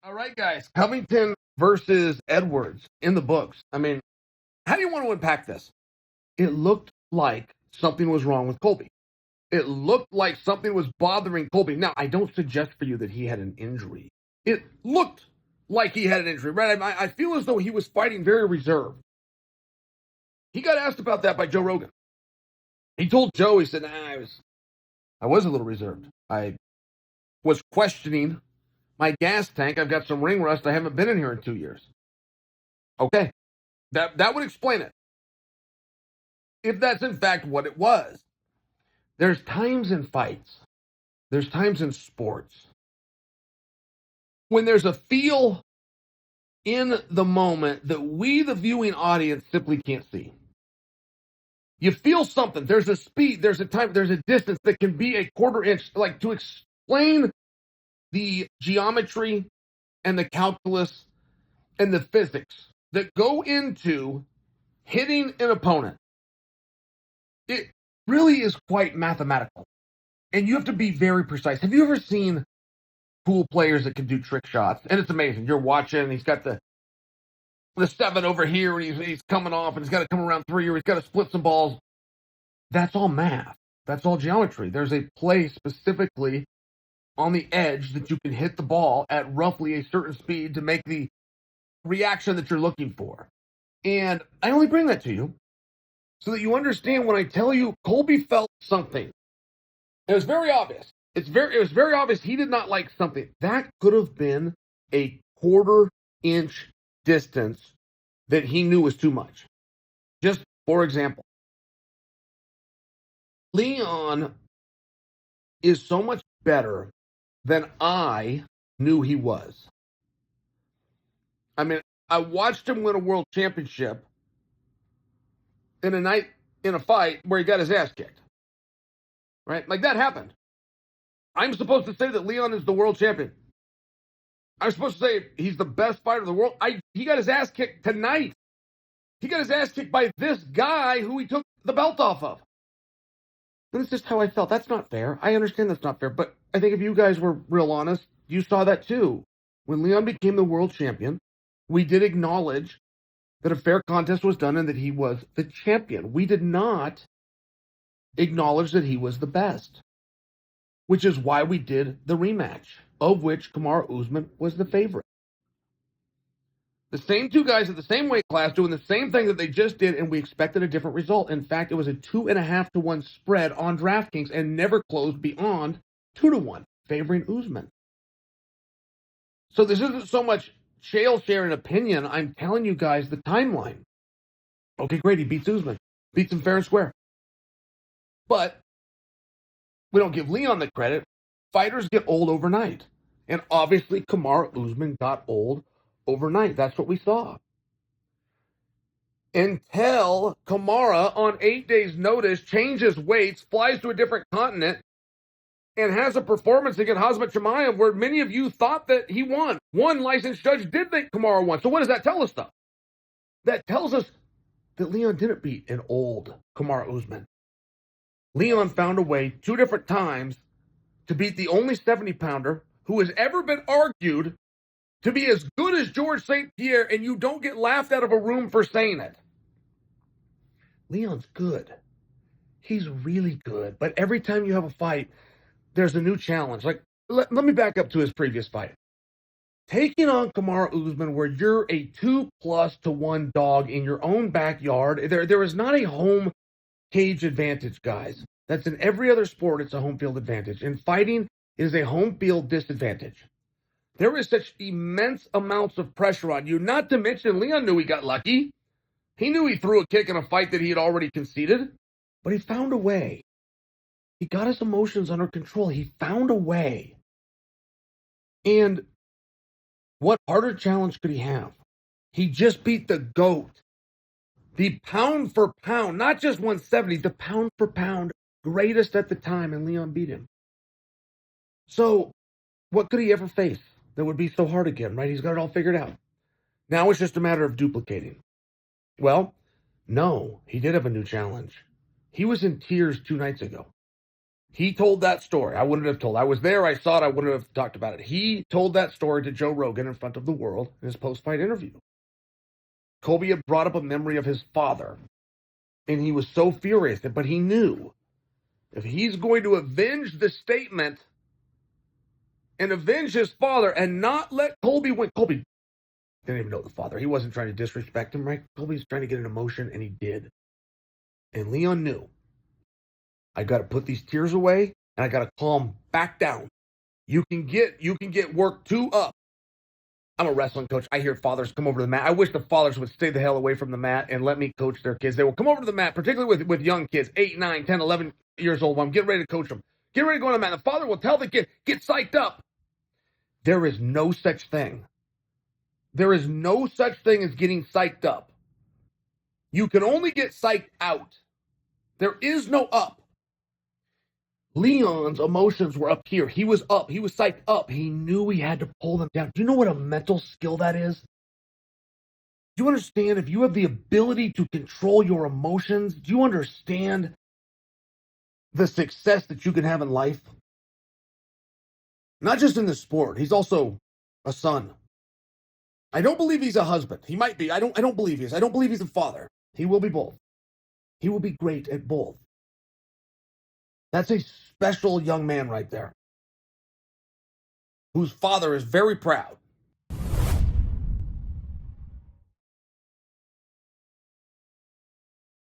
All right, guys. Covington versus Edwards in the books. I mean, how do you want to unpack this? It looked like something was wrong with Colby. It looked like something was bothering Colby. Now, I don't suggest for you that he had an injury. It looked like he had an injury, right? I feel as though he was fighting very reserved. He got asked about that by Joe Rogan. He told Joe, he said, I was a little reserved. I was questioning my gas tank. I've got some ring rust. I haven't been in here in 2 years. Okay. That would explain it. If that's in fact what it was. There's times in fights, there's times in sports when there's a feel in the moment that we, the viewing audience, simply can't see. You feel something. There's a speed, there's a time, there's a distance that can be a quarter inch. Like, to explain the geometry and the calculus and the physics that go into hitting an opponent, it really is quite mathematical. And you have to be very precise. Have you ever seen pool players that can do trick shots? And it's amazing. You're watching, and he's got the 7 over here, and he's coming off, and he's got to come around 3, or he's got to split some balls. That's all math. That's all geometry. There's a place specifically on the edge that you can hit the ball at roughly a certain speed to make the reaction that you're looking for. And I only bring that to you so that you understand when I tell you Colby felt something. It was very obvious. It was very obvious he did not like something. That could have been a quarter inch distance that he knew was too much. Just for example, Leon is so much better than I knew he was. I mean, I watched him win a world championship in a fight where he got his ass kicked. Right? Like, that happened. I'm supposed to say that Leon is the world champion. I'm supposed to say he's the best fighter in the world. He got his ass kicked tonight. He got his ass kicked by this guy who he took the belt off of. And it's just how I felt. That's not fair. I understand that's not fair. But I think if you guys were real honest, you saw that too. When Leon became the world champion, we did acknowledge that a fair contest was done and that he was the champion. We did not acknowledge that he was the best, which is why we did the rematch, of which Kamaru Usman was the favorite. The same two guys at the same weight class doing the same thing that they just did, and we expected a different result. In fact, it was a 2.5-to-1 spread on DraftKings and never closed beyond 2-to-1, favoring Usman. So this isn't so much Chael sharing opinion. I'm telling you guys the timeline. Okay, great. He beats Usman. Beats him fair and square. But we don't give Leon the credit. Fighters get old overnight. And obviously, Kamaru Usman got old overnight. That's what we saw. Until Kamaru, on 8 days' notice, changes weights, flies to a different continent, and has a performance against Khamzat Chimaev where many of you thought that he won. One licensed judge did think Kamaru won. So what does that tell us, though? That tells us that Leon didn't beat an old Kamaru Usman. Leon found a way 2 different times to beat the only 70-pounder who has ever been argued to be as good as George St. Pierre, and you don't get laughed out of a room for saying it. Leon's good. He's really good. But every time you have a fight, there's a new challenge. Like, let me back up to his previous fight. Taking on Kamaru Usman where you're a 2+-to-1 dog in your own backyard, there is not a home cage advantage, guys. That's in every other sport, it's a home field advantage. In fighting, it is a home field disadvantage. There is such immense amounts of pressure on you, not to mention Leon knew he got lucky. He knew he threw a kick in a fight that he had already conceded, but he found a way. He got his emotions under control. He found a way. And what harder challenge could he have? He just beat the GOAT. The pound for pound, not just 170, the pound for pound greatest at the time, and Leon beat him. So what could he ever face that would be so hard again, right? He's got it all figured out. Now it's just a matter of duplicating. Well, no, he did have a new challenge. He was in tears 2 nights ago. He told that story. I wouldn't have told. I was there. I saw it. I wouldn't have talked about it. He told that story to Joe Rogan in front of the world in his post-fight interview. Colby had brought up a memory of his father, and he was so furious, but he knew if he's going to avenge the statement and avenge his father and not let Colby win. Colby didn't even know the father. He wasn't trying to disrespect him, right? Colby's trying to get an emotion, and he did. And Leon knew, I got to put these tears away, and I got to calm back down. You can get work too up. I'm a wrestling coach. I hear fathers come over to the mat. I wish the fathers would stay the hell away from the mat and let me coach their kids. They will come over to the mat, particularly with young kids, 8, 9, 10, 11 years old. When I'm getting ready to coach them. Get ready to go on the mat. The father will tell the kid, get psyched up. There is no such thing. There is no such thing as getting psyched up. You can only get psyched out. There is no up. Leon's emotions were up here. He was up. He was psyched up. He knew he had to pull them down. Do you know what a mental skill that is? Do you understand if you have the ability to control your emotions? Do you understand the success that you can have in life? Not just in the sport. He's also a son. I don't believe he's a husband. He might be. I don't believe he is. I don't believe he's a father. He will be both. He will be great at both. That's a special young man right there, whose father is very proud.